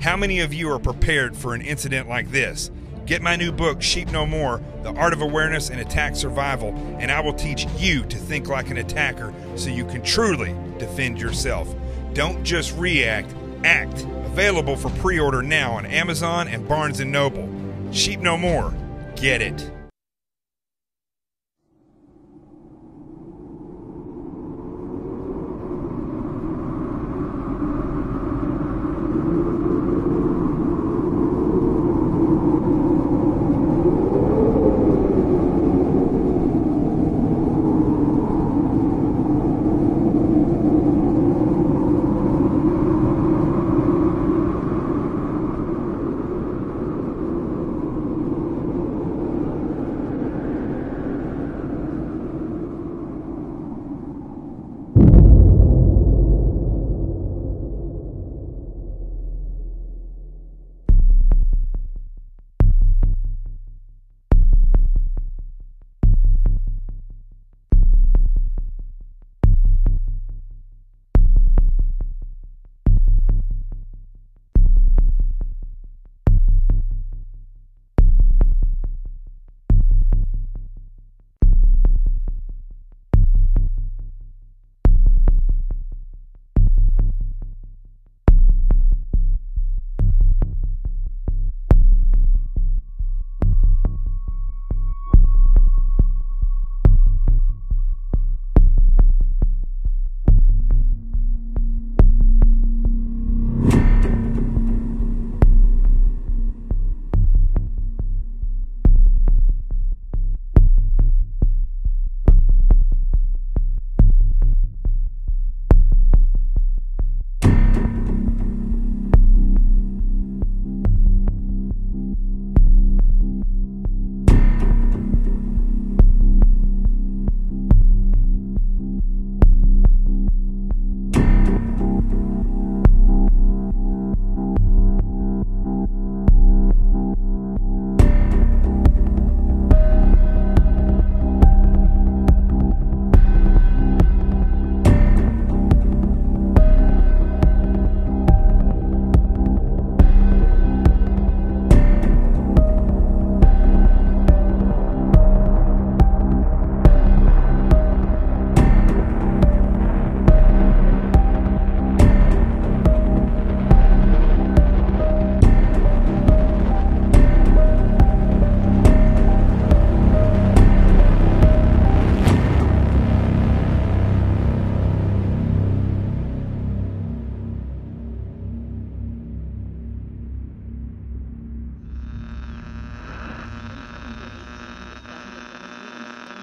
How many of you are prepared for an incident like this? Get my new book, Sheep No More, The Art of Awareness and Attack Survival, and I will teach you to think like an attacker so you can truly defend yourself. Don't just react, act. Available for pre-order now on Amazon and Barnes & Noble. Sheep No More. Get it.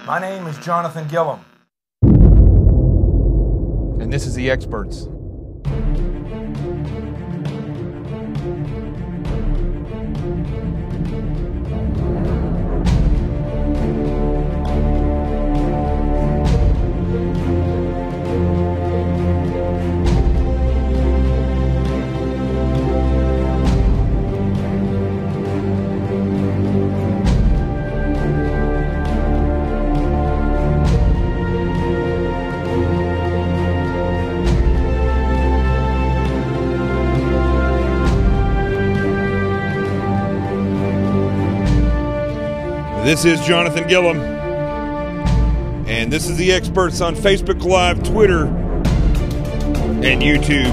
My name is Jonathan Gillum. And this is The Experts. This is Jonathan Gillum, and this is The Experts on Facebook Live, Twitter, and YouTube.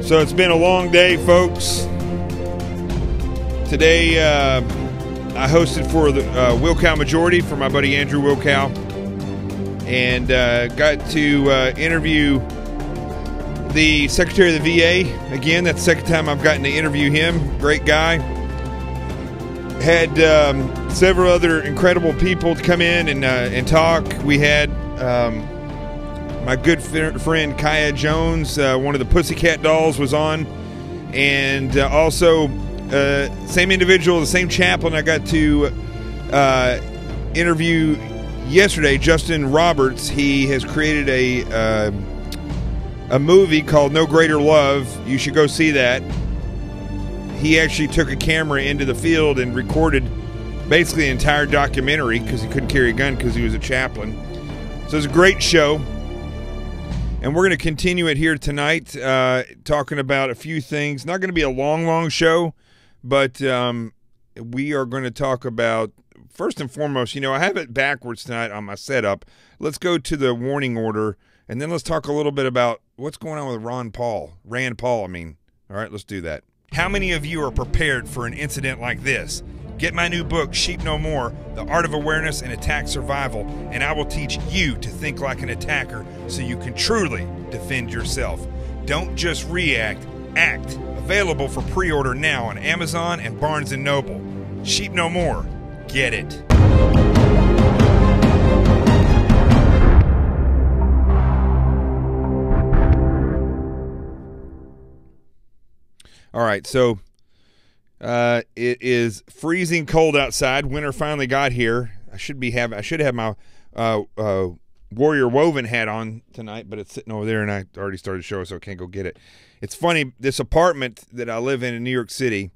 So it's been a long day, folks. Today, I hosted for the Wilcow Majority for my buddy Andrew Wilcow, and got to interview the Secretary of the VA. Again, that's the second time I've gotten to interview him. Great guy. Had several other incredible people to come in and talk. We had my good friend Kaya Jones, one of the Pussycat Dolls, was on, and also same individual, the same chaplain I got to interview yesterday, Justin Roberts. He has created a movie called No Greater Love. You should go see that. He actually took a camera into the field and recorded basically the entire documentary because he couldn't carry a gun because he was a chaplain. So it was a great show. And we're going to continue it here tonight, talking about a few things. Not going to be a long show, but we are going to talk about, first and foremost, I have it backwards tonight on my setup. Let's go to the warning order, and then let's talk a little bit about what's going on with Rand Paul. All right, let's do that. How many of you are prepared for an incident like this? Get my new book, Sheep No More, The Art of Awareness and Attack Survival, and I will teach you to think like an attacker so you can truly defend yourself. Don't just react, act. Available for pre-order now on Amazon and Barnes & Noble. Sheep No More. Get it. All right, so it is freezing cold outside. Winter finally got here. I should have my Warrior Woven hat on tonight, but it's sitting over there, and I already started the show, so I can't go get it. It's funny, this apartment that I live in New York City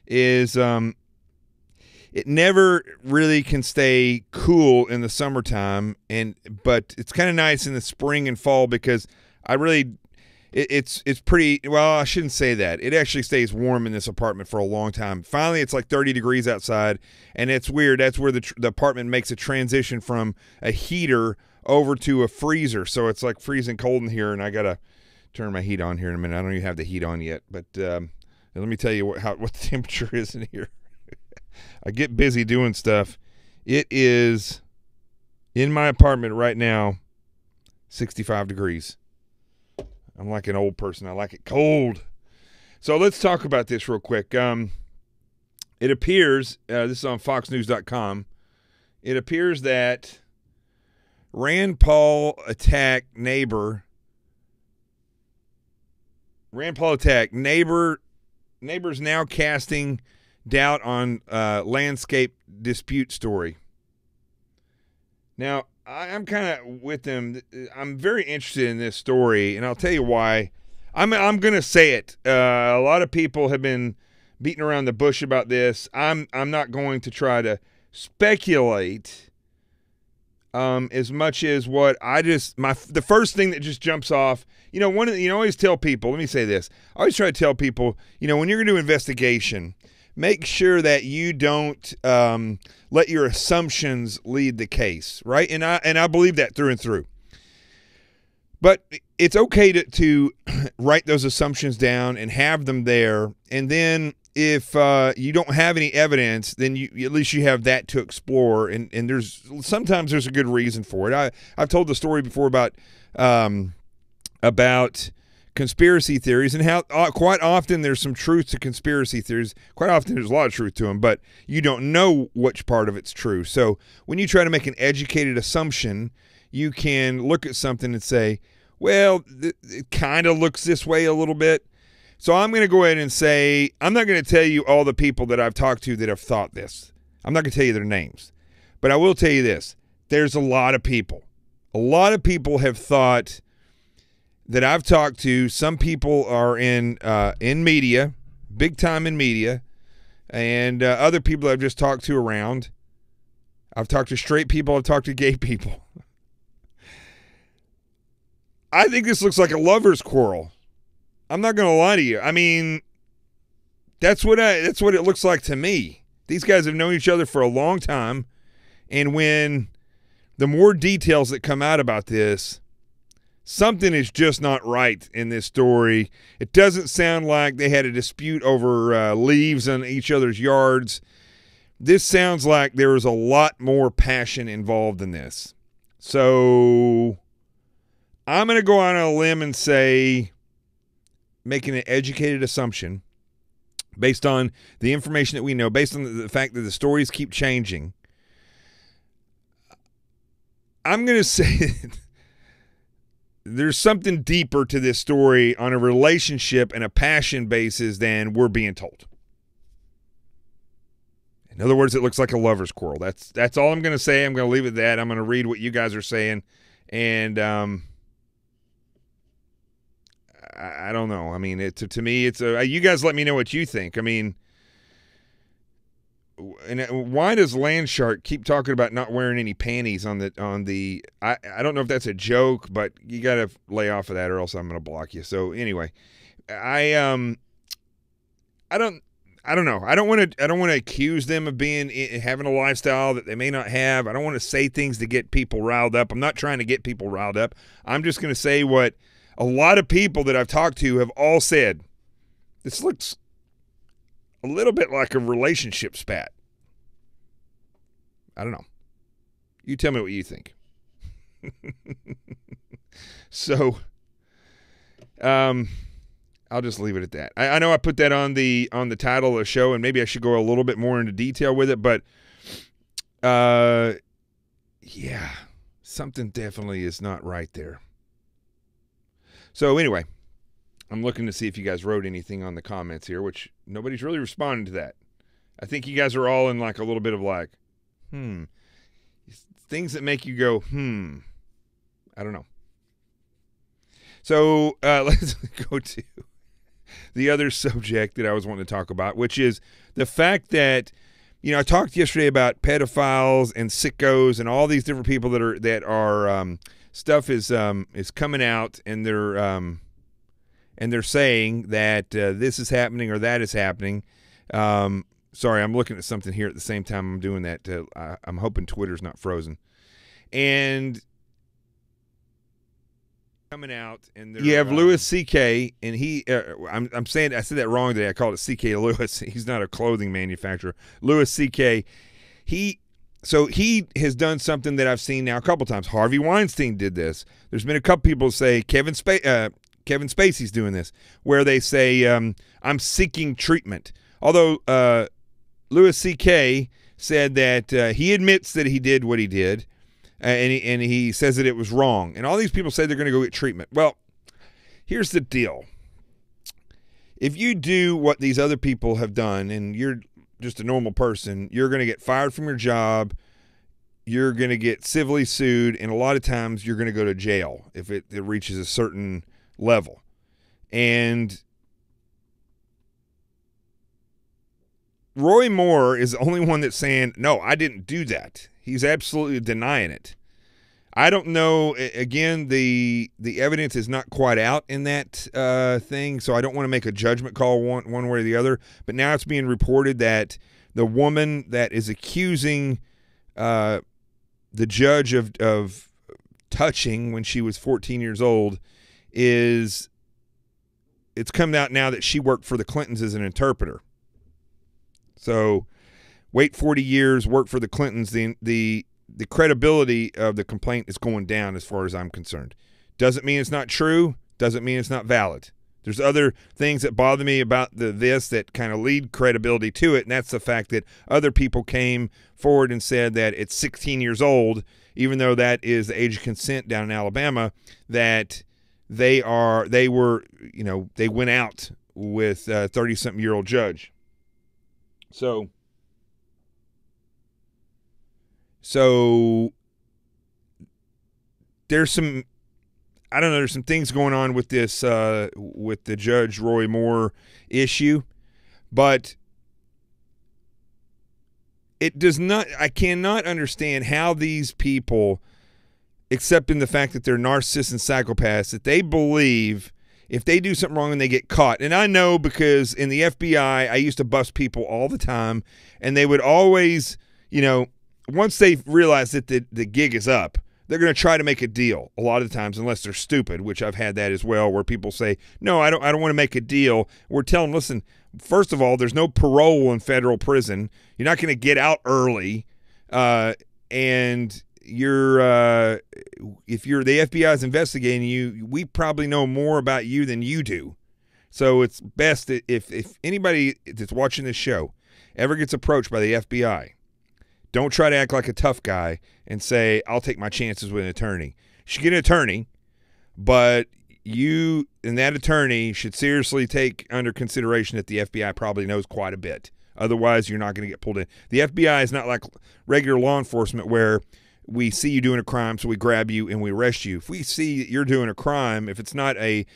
is it never really can stay cool in the summertime, but it's kind of nice in the spring and fall because it's pretty, well, I shouldn't say that. It actually stays warm in this apartment for a long time. Finally, it's like 30 degrees outside, and it's weird. That's where the apartment makes a transition from a heater over to a freezer. So it's like freezing cold in here, and I got to turn my heat on here in a minute. I don't even have the heat on yet, but let me tell you what the temperature is in here. I get busy doing stuff. It is, in my apartment right now, 65 degrees. I'm like an old person. I like it cold. So let's talk about this real quick. It appears, this is on foxnews.com, it appears that Rand Paul attack. Neighbors now casting doubt on landscape dispute story. Now, I'm kind of with them. I'm very interested in this story, and I'll tell you why. I'm going to say it. A lot of people have been beating around the bush about this. I'm not going to try to speculate as much as what the first thing that just jumps off. Always tell people. Let me say this. I always try to tell people. When you're going to do investigation, make sure that you don't let your assumptions lead the case, right? And I believe that through and through. But it's okay to write those assumptions down and have them there. And then if you don't have any evidence, then at least you have that to explore. And sometimes there's a good reason for it. I've told the story before about conspiracy theories and how quite often there's some truth to conspiracy theories. Quite often there's a lot of truth to them, but you don't know which part of it's true. So when you try to make an educated assumption, you can look at something and say, well, it kind of looks this way a little bit. So I'm going to go ahead and say, I'm not going to tell you all the people that I've talked to that have thought this. I'm not going to tell you their names, but I will tell you this. There's a lot of people. A lot of people have thought that I've talked to. Some people are in media, big time in media, and other people I've just talked to around. I've talked to straight people. I've talked to gay people. I think this looks like a lover's quarrel. I'm not going to lie to you. I mean, that's what it looks like to me. These guys have known each other for a long time, and when the more details that come out about this, something is just not right in this story. It doesn't sound like they had a dispute over leaves on each other's yards. This sounds like there was a lot more passion involved in this. So I'm going to go on a limb and say, making an educated assumption based on the information that we know, based on the fact that the stories keep changing, I'm going to say there's something deeper to this story on a relationship and a passion basis than we're being told. In other words, it looks like a lover's quarrel. That's all I'm going to say. I'm going to leave it at that. I'm going to read what you guys are saying, and I don't know. I mean, to me, it's you guys let me know what you think. I mean, and why does Landshark keep talking about not wearing any panties on the? I don't know if that's a joke, but you got to lay off of that, or else I'm going to block you. So anyway, I don't know. I don't want to accuse them of having a lifestyle that they may not have. I don't want to say things to get people riled up. I'm not trying to get people riled up. I'm just going to say what a lot of people that I've talked to have all said. This looks a little bit like a relationship spat. I don't know. You tell me what you think. So, I'll just leave it at that. I know I put that on the title of the show, and maybe I should go a little bit more into detail with it, but yeah, something definitely is not right there. So anyway, I'm looking to see if you guys wrote anything on the comments here, which nobody's really responding to that. I think you guys are all in like a little bit of like, things that make you go, I don't know. So let's go to the other subject that I was wanting to talk about, which is the fact that, I talked yesterday about pedophiles and sickos and all these different people that are stuff is coming out, and they're saying that this is happening or that is happening. Sorry, I'm looking at something here at the same time I'm doing that. I'm hoping Twitter's not frozen. And coming out, and you have Louis C.K. and he. I'm saying I said that wrong today. I called it C.K. Lewis. He's not a clothing manufacturer. Louis C.K. He has done something that I've seen now a couple times. Harvey Weinstein did this. There's been a couple people say Kevin Spacey's doing this, where they say I'm seeking treatment. Although Louis C.K. said that he admits that he did what he did. And he says that it was wrong. And all these people say they're going to go get treatment. Well, here's the deal. If you do what these other people have done and you're just a normal person, you're going to get fired from your job. You're going to get civilly sued. And a lot of times you're going to go to jail if it reaches a certain level. And Roy Moore is the only one that's saying, no, I didn't do that. He's absolutely denying it. I don't know. Again, the evidence is not quite out in that thing, so I don't want to make a judgment call one way or the other. But now it's being reported that the woman that is accusing the judge of touching when she was 14 years old it's come out now that she worked for the Clintons as an interpreter. So wait 40 years, work for the Clintons. The credibility of the complaint is going down as far as I'm concerned. Doesn't mean it's not true. Doesn't mean it's not valid. There's other things that bother me about this that kind of lead credibility to it, and that's the fact that other people came forward and said that it's 16 years old, even though that is the age of consent down in Alabama, that they went out with a 30-something-year-old judge. So there's some, I don't know, there's some things going on with this, with the Judge Roy Moore issue, but it does not, I cannot understand how these people, except in the fact that they're narcissists and psychopaths, that they believe if they do something wrong and they get caught. And I know because in the FBI, I used to bust people all the time, and they would always, once they realize that the gig is up, they're going to try to make a deal a lot of the times, unless they're stupid, which I've had that as well, where people say, no, I don't want to make a deal. We're telling them, listen, first of all, there's no parole in federal prison. You're not going to get out early. And if the FBI is investigating you, we probably know more about you than you do. So it's best that if anybody that's watching this show ever gets approached by the FBI, don't try to act like a tough guy and say, I'll take my chances with an attorney. You should get an attorney, but you and that attorney should seriously take under consideration that the FBI probably knows quite a bit. Otherwise, you're not going to get pulled in. The FBI is not like regular law enforcement where we see you doing a crime, so we grab you and we arrest you. If we see you're doing a crime, if it's not if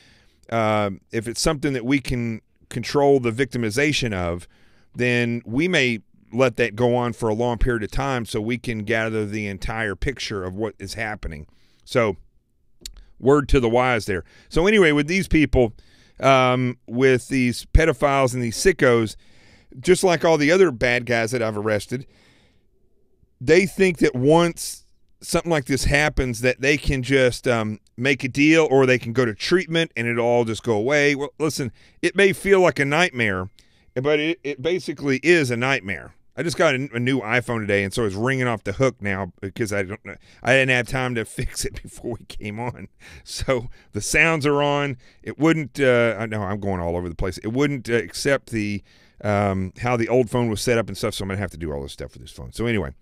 it's something that we can control the victimization of, then we may let that go on for a long period of time so we can gather the entire picture of what is happening. So word to the wise there. So anyway, with these people, with these pedophiles and these sickos, just like all the other bad guys that I've arrested, they think that once something like this happens that they can just make a deal, or they can go to treatment and it'll all just go away. Well, listen, it may feel like a nightmare, but it basically is a nightmare. I just got a new iPhone today, and so it's ringing off the hook now because I didn't have time to fix it before we came on. So the sounds are on. It wouldn't. I know I'm going all over the place. It wouldn't accept the how the old phone was set up and stuff. So I'm gonna have to do all this stuff with this phone. So anyway,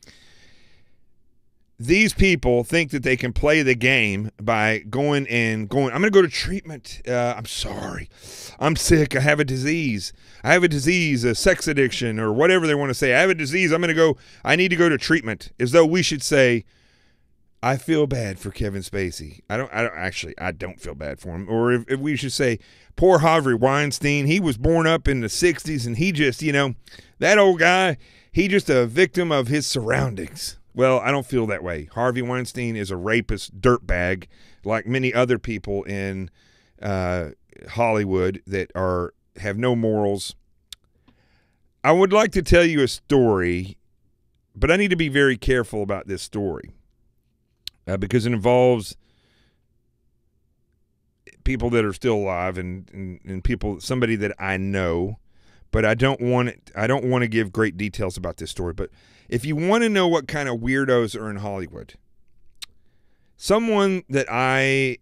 these people think that they can play the game by going. I'm going to go to treatment. I'm sorry. I'm sick. I have a disease. A sex addiction, or whatever they want to say. I have a disease. I need to go to treatment. As though we should say, I feel bad for Kevin Spacey. I don't feel bad for him. Or if we should say, poor Harvey Weinstein. He was born up in the 60s, and he just, that old guy, he just a victim of his surroundings. Well, I don't feel that way. Harvey Weinstein is a rapist dirtbag, like many other people in Hollywood that have no morals. I would like to tell you a story, but I need to be very careful about this story because it involves people that are still alive and somebody that I know, but I don't want to give great details about this story. But if you want to know what kind of weirdos are in Hollywood, someone that I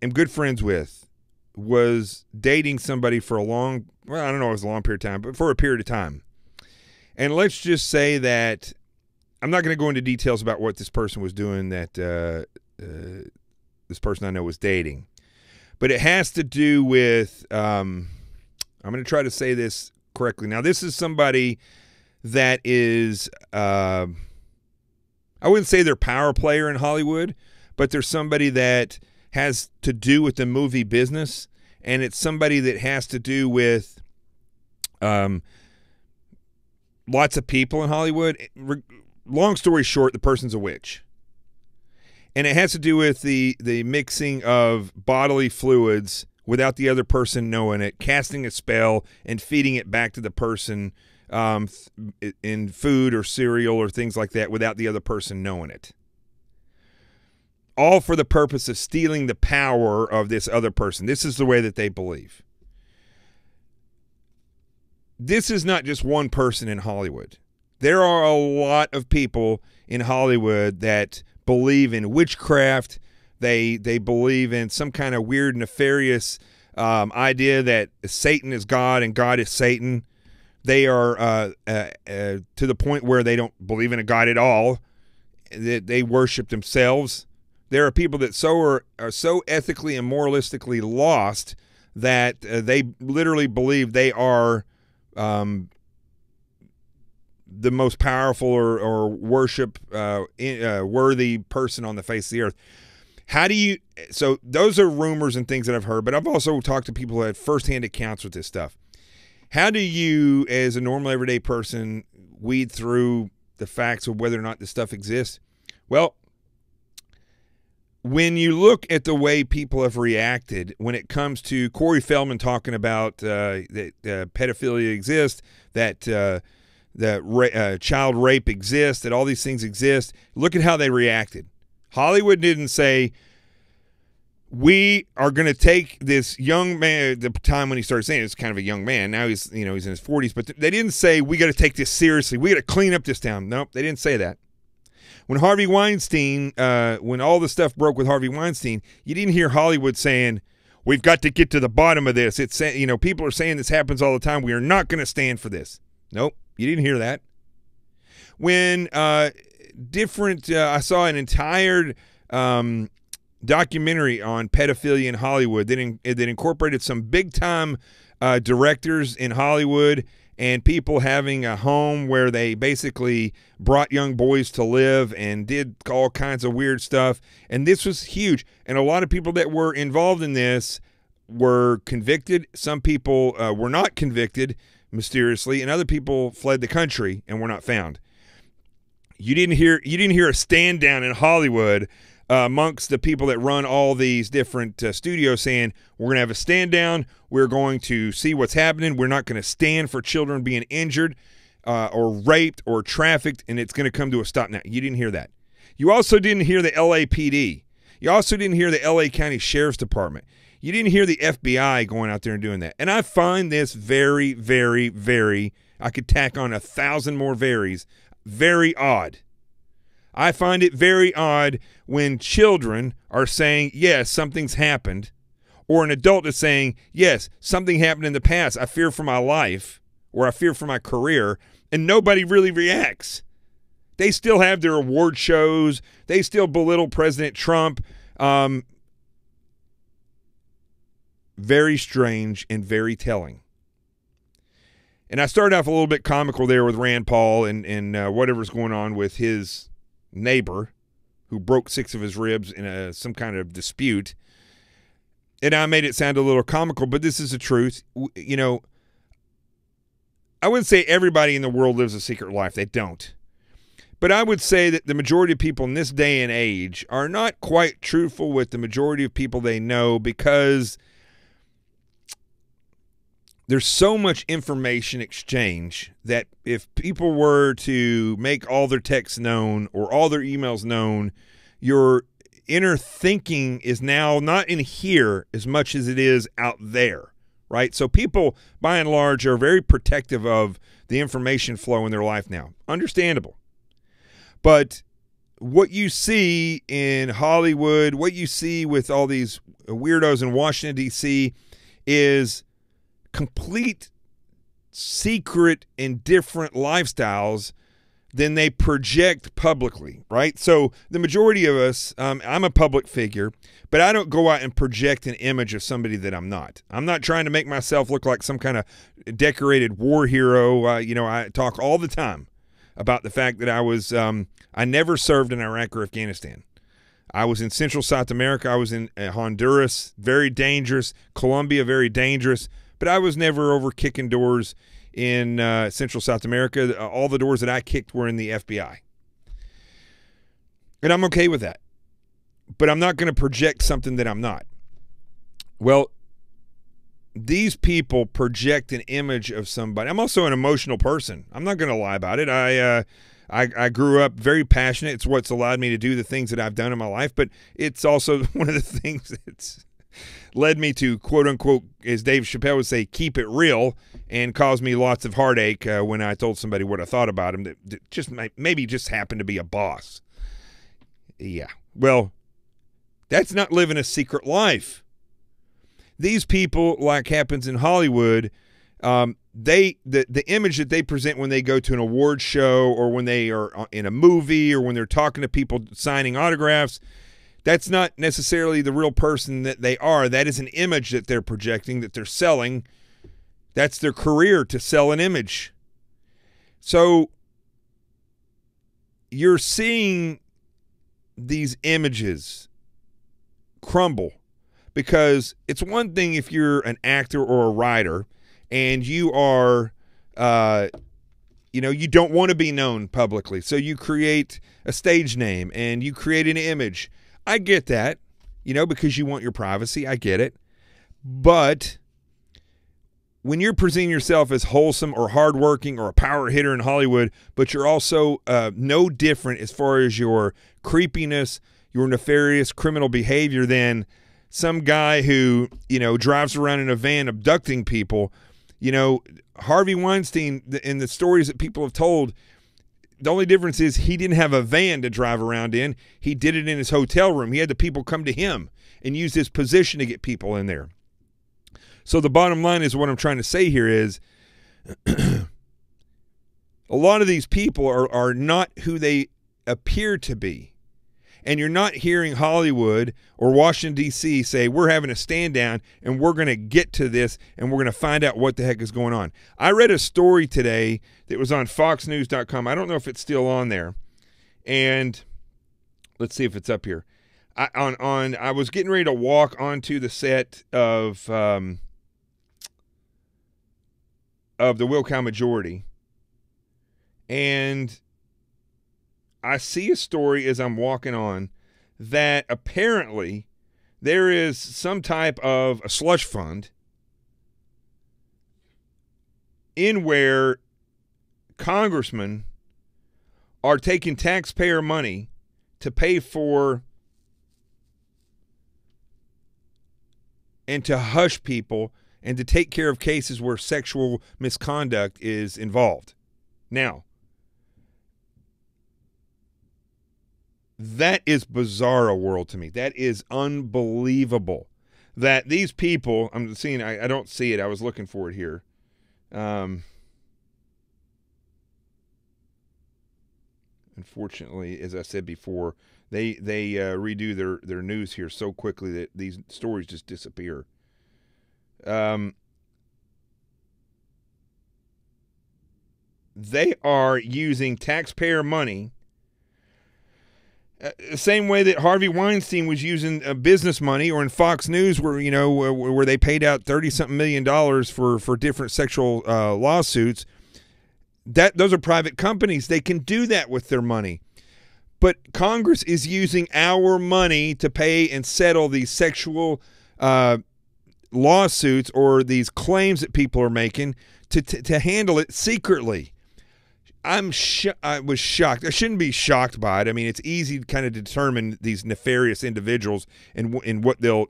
am good friends with was dating somebody for I don't know if it was a long period of time, but for a period of time. And let's just say that I'm not going to go into details about what this person was doing that this person I know was dating. But it has to do with, I'm going to try to say this correctly. Now, this is somebody that is, I wouldn't say they're power player in Hollywood, but they're somebody that has to do with the movie business, and it's somebody that has to do with lots of people in Hollywood. Long story short, the person's a witch. And it has to do with the mixing of bodily fluids without the other person knowing it, casting a spell, and feeding it back to the person in food or cereal or things like that without the other person knowing it. All for the purpose of stealing the power of this other person. This is the way that they believe. This is not just one person in Hollywood. There are a lot of people in Hollywood that believe in witchcraft. They believe in some kind of weird, nefarious idea that Satan is God and God is Satan. They are to the point where they don't believe in a God at all. They worship themselves. There are people that are so ethically and moralistically lost that they literally believe they are the most powerful or worship worthy person on the face of the earth. So those are rumors and things that I've heard, but I've also talked to people who had firsthand accounts with this stuff. How do you, as a normal everyday person, weed through the facts of whether or not this stuff exists? Well, when you look at the way people have reacted when it comes to Corey Feldman talking about that pedophilia exists, that child rape exists, that all these things exist, look at how they reacted. Hollywood didn't say, we are going to take this young man, at the time when he started saying it's kind of a young man, now he's in his 40s, but they didn't say, we got to take this seriously, we got to clean up this town. Nope, they didn't say that. When Harvey Weinstein, when all the stuff broke with Harvey Weinstein, you didn't hear Hollywood saying, we've got to get to the bottom of this. It's, people are saying this happens all the time. We are not going to stand for this. Nope, you didn't hear that. When I saw an entire documentary on pedophilia in Hollywood that incorporated some big-time directors in Hollywood and people having a home where they basically brought young boys to live and did all kinds of weird stuff. And this was huge. And a lot of people that were involved in this were convicted. Some people were not convicted mysteriously, and other people fled the country and were not found. You didn't hear a stand down in Hollywood amongst the people that run all these different studios saying, we're going to have a stand down, we're going to see what's happening, we're not going to stand for children being injured or raped or trafficked, and it's going to come to a stop now. You didn't hear that. You also didn't hear the LAPD. You also didn't hear the LA County Sheriff's Department. You didn't hear the FBI going out there and doing that. And I find this very, very, very, I could tack on 1,000 more varies, very odd. I find it very odd when children are saying, yes, something's happened, or an adult is saying, yes, something happened in the past. I fear for my life, or I fear for my career, and nobody really reacts. They still have their award shows. They still belittle President Trump. Very strange and very telling. And I started off a little bit comical there with Rand Paul and whatever's going on with his neighbor who broke 6 of his ribs in some kind of dispute. And I made it sound a little comical, but this is the truth. You know, I wouldn't say everybody in the world lives a secret life. They don't. But I would say that the majority of people in this day and age are not quite truthful with the majority of people they know, because there's so much information exchange that if people were to make all their texts known or all their emails known, your inner thinking is now not in here as much as it is out there, right? So people, by and large, are very protective of the information flow in their life now. Understandable. But what you see in Hollywood, what you see with all these weirdos in Washington, D.C., is complete secret and different lifestyles than they project publicly, right? So the majority of us, I'm a public figure, but I don't go out and project an image of somebody that I'm not. I'm not trying to make myself look like some kind of decorated war hero. You know, I talk all the time about the fact that I never served in Iraq or Afghanistan. I was in Central South America. I was in Honduras, very dangerous. Colombia, very dangerous. But I was never over kicking doors in Central South America. All the doors that I kicked were in the FBI. And I'm okay with that. But I'm not going to project something that I'm not. Well, these people project an image of somebody. I'm also an emotional person. I'm not going to lie about it. I grew up very passionate. It's what's allowed me to do the things that I've done in my life, but it's also one of the things that's led me to, quote unquote, as Dave Chappelle would say, keep it real, and caused me lots of heartache when I told somebody what I thought about him that just maybe just happened to be a boss. Yeah. Well, that's not living a secret life. These people, like happens in Hollywood, the image that they present when they go to an award show or when they are in a movie or when they're talking to people signing autographs, that's not necessarily the real person that they are. That is an image that they're projecting, that they're selling. That's their career, to sell an image. So you're seeing these images crumble, because it's one thing if you're an actor or a writer and you are, you don't want to be known publicly. So you create a stage name and you create an image. I get that, because you want your privacy. I get it. But when you're presenting yourself as wholesome or hardworking or a power hitter in Hollywood, but you're also no different as far as your creepiness, your nefarious criminal behavior than some guy who, drives around in a van abducting people. Harvey Weinstein, in the stories that people have told, the only difference is he didn't have a van to drive around in. He did it in his hotel room. He had the people come to him and use his position to get people in there. So the bottom line is, what I'm trying to say here is a lot of these people are not who they appear to be. And you're not hearing Hollywood or Washington, D.C. say, we're having a stand down and we're going to get to this and we're going to find out what the heck is going on. I read a story today that was on foxnews.com. I don't know if it's still on there. And let's see if it's up here. I was getting ready to walk onto the set of of the Will Cow majority, and I see a story as I'm walking on that apparently there is some type of a slush fund in where congressmen are taking taxpayer money to pay for and to hush people and to take care of cases where sexual misconduct is involved. Now, that is bizarro world to me. That is unbelievable that these people, I'm seeing, I don't see it. I was looking for it here. Unfortunately, as I said before, they redo their news here so quickly that these stories just disappear. They are using taxpayer money the same way that Harvey Weinstein was using business money, or in Fox News where they paid out $30-something million for different sexual lawsuits. Those are private companies. They can do that with their money. But Congress is using our money to pay and settle these sexual lawsuits or these claims that people are making to handle it secretly. I was shocked. I shouldn't be shocked by it. I mean, it's easy to kind of determine these nefarious individuals and what they'll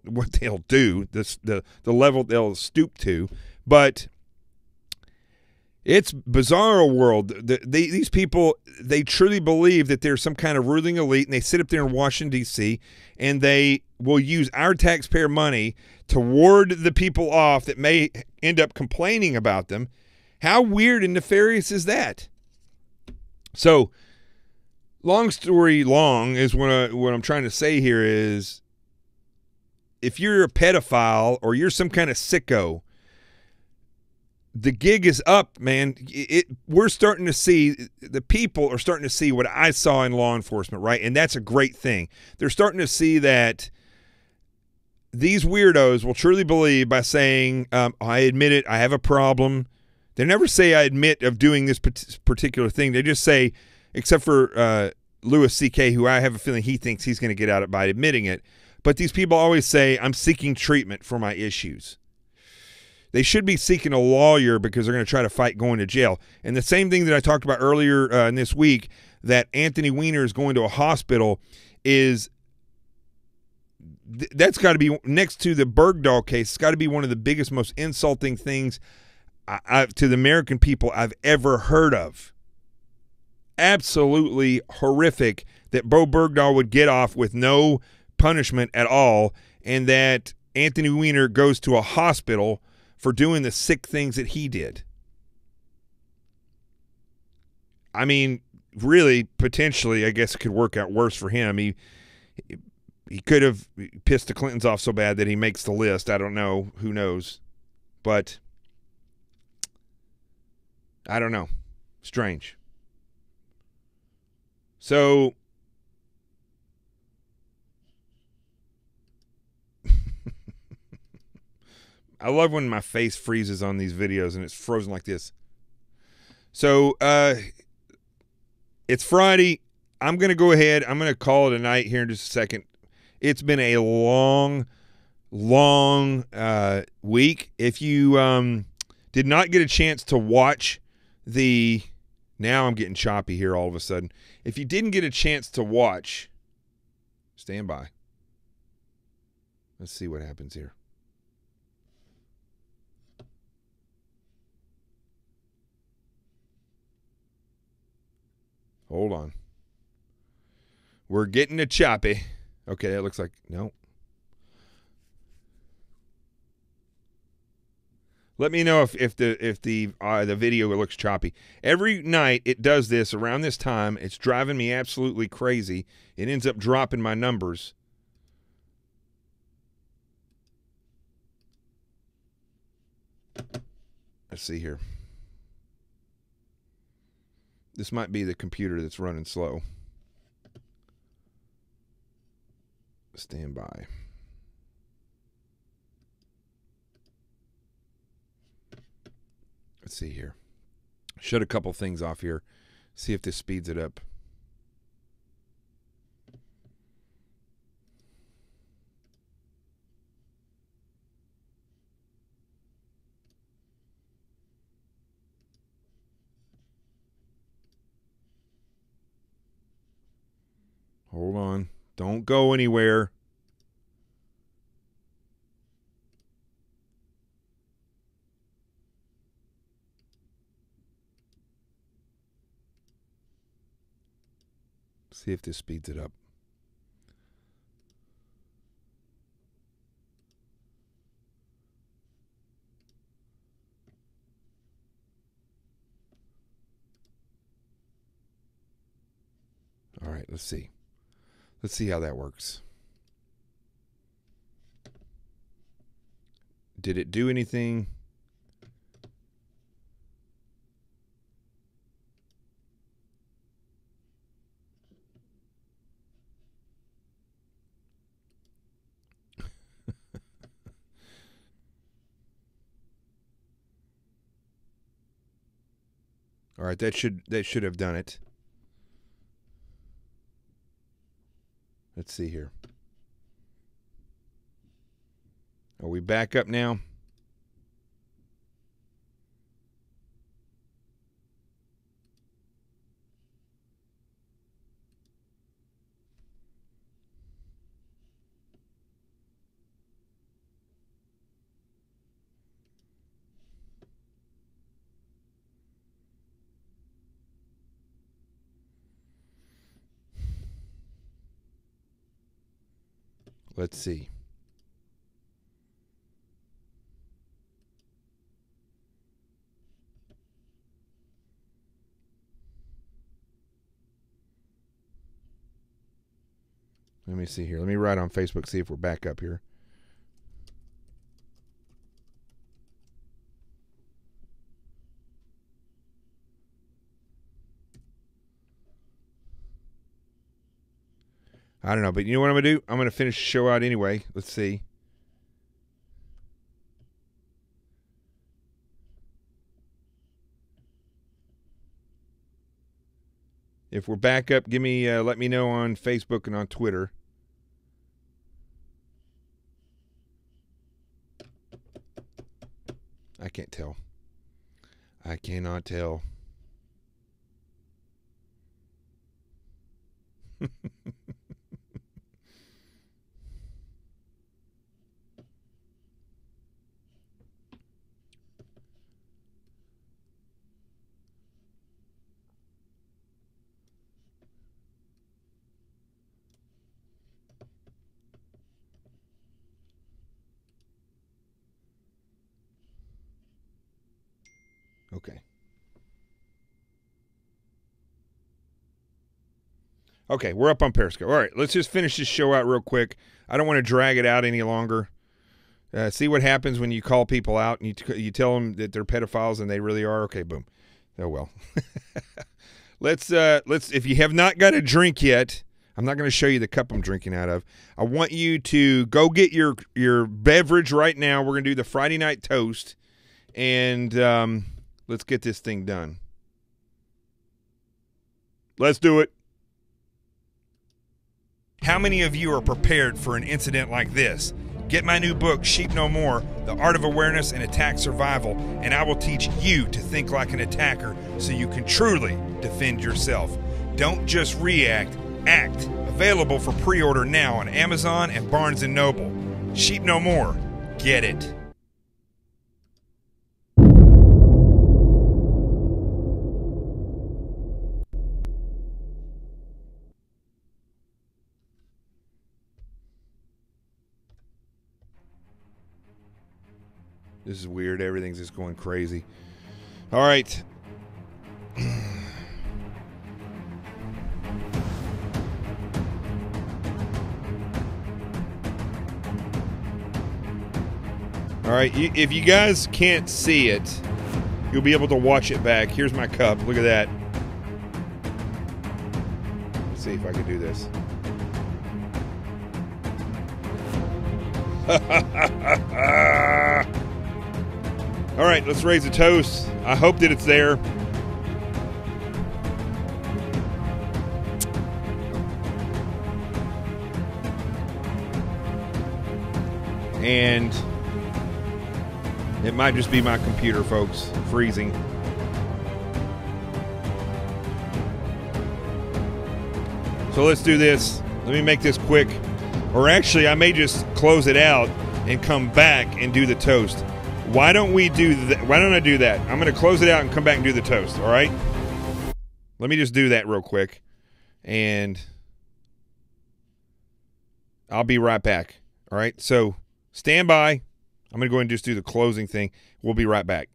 do, the level they'll stoop to. But it's bizarre world. These people, they truly believe that there's some kind of ruling elite, and they sit up there in Washington, D.C., and they will use our taxpayer money to ward the people off that may end up complaining about them. How weird and nefarious is that? So, long story long is what I'm trying to say here is, if you're a pedophile or you're some kind of sicko, the gig is up, man. We're starting to see, the people are starting to see what I saw in law enforcement, right? And that's a great thing. They're starting to see that these weirdos will truly believe by saying, I admit it, I have a problem. They never say I admit of doing this particular thing. They just say, except for Louis C.K., who I have a feeling he thinks he's going to get out of it by admitting it. But these people always say, I'm seeking treatment for my issues. They should be seeking a lawyer because they're going to try to fight going to jail. And the same thing that I talked about earlier in this week, that Anthony Weiner is going to a hospital, is that's got to be, next to the Bergdahl case, it's got to be one of the biggest, most insulting things to the American people I've ever heard of. Absolutely horrific that Bo Bergdahl would get off with no punishment at all, and that Anthony Weiner goes to a hospital for doing the sick things that he did. I mean, really, potentially, I guess it could work out worse for him. He could have pissed the Clintons off so bad that he makes the list. I don't know. Who knows? But I don't know. Strange. So I love when my face freezes on these videos and it's frozen like this. So it's Friday. I'm going to go ahead. I'm going to call it a night here in just a second. It's been a long week. If you did not get a chance to watch the, now I'm getting choppy here all of a sudden. If you didn't get a chance to watch, stand by. Let's see what happens here. Hold on. We're getting a choppy. Okay, it looks like, no. Let me know if the video looks choppy. Every night it does this around this time. It's driving me absolutely crazy. It ends up dropping my numbers. Let's see here. This might be the computer that's running slow. Stand by. Let's see here. Shut a couple things off here. See if this speeds it up. Hold on. Don't go anywhere. See if this speeds it up. All right, let's see. Let's see how that works. Did it do anything? All right, that should have done it. Let's see here. Are we back up now? Let's see. Let me see here. Let me write on Facebook, see if we're back up here. I don't know, but you know what I'm going to do? I'm going to finish the show out anyway. Let's see. If we're back up, give me, let me know on Facebook and on Twitter. I can't tell. I cannot tell. Okay. Okay, we're up on Periscope. All right, let's just finish this show out real quick. I don't want to drag it out any longer. See what happens when you call people out and you tell them that they're pedophiles and they really are. Okay, boom. Oh well. Let's if you have not got a drink yet, I'm not going to show you the cup I'm drinking out of. I want you to go get your beverage right now. We're going to do the Friday night toast, and let's get this thing done. Let's do it. How many of you are prepared for an incident like this? Get my new book, Sheep No More, The Art of Awareness and Attack Survival, and I will teach you to think like an attacker so you can truly defend yourself. Don't just react, act. Available for pre-order now on Amazon and Barnes & Noble. Sheep No More. Get it. This is weird. Everything's just going crazy. All right. All right. If you guys can't see it, you'll be able to watch it back. Here's my cup. Look at that. Let's see if I can do this. All right, let's raise a toast. I hope that it's there. And it might just be my computer, folks, freezing. So let's do this. Let me make this quick. Or actually, I may just close it out and come back and do the toast. Why don't we do that? Why don't I do that? I'm going to close it out and come back and do the toast, all right? Let me just do that real quick. And I'll be right back, all right? So stand by. I'm going to go ahead and just do the closing thing. We'll be right back.